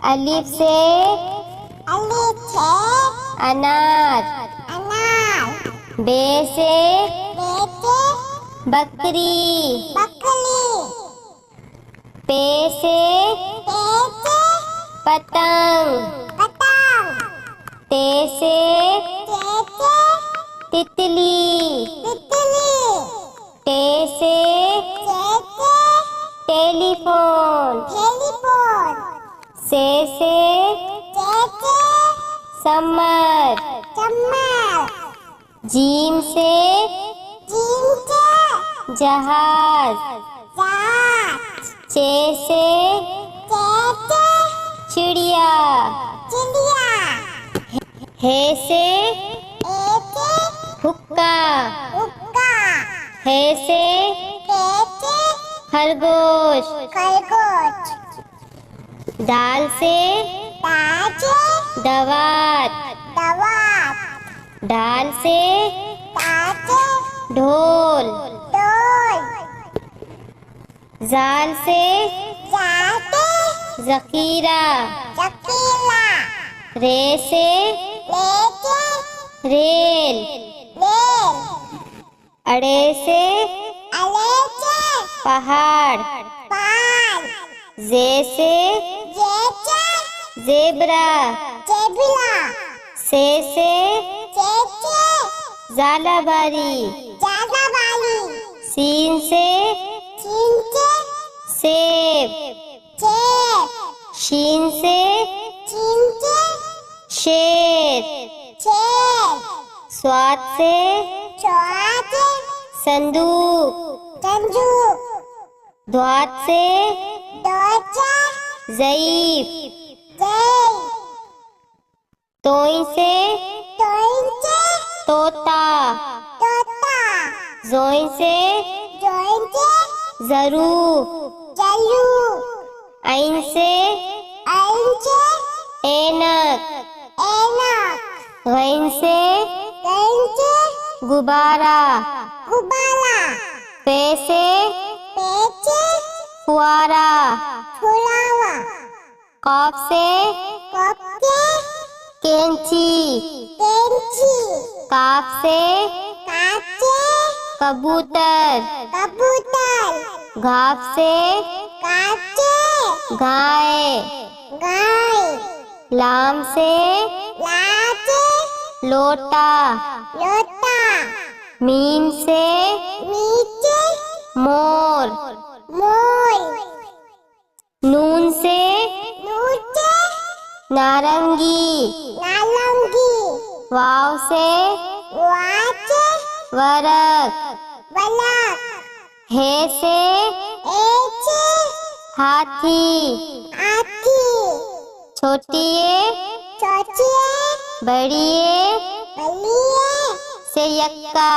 अलिफ से अनार। बे से बकरी। पे से पतंग। ते से तितली। टे से टेलीफोन। से समर। जीम से जहाज। चे से चिड़िया। हे से हुक्का। हे से खरगोश। दाल से दवात। डाल से ढोल। जाल से जखीरा। रे से रेल। अड़े से पहाड़। जे से जेब्रा। से झालाबारी। सीन से सेब। शीन से शेर। स्वाद से संदूक। द्वात से ज़ईफ। तोई से तोता। जोइन से ज़रूफ। ऐन से ऐनक। गैन से गुब्बारा। पे से फुआरा। कॉफ से कैंची। काफ से कबूतर। घाफ से गाय। लाम से लोटा। मीम से मोर। नून से नारंगी। वाव से वरक। हे से हाथी। छोटी बड़ी से यक्का।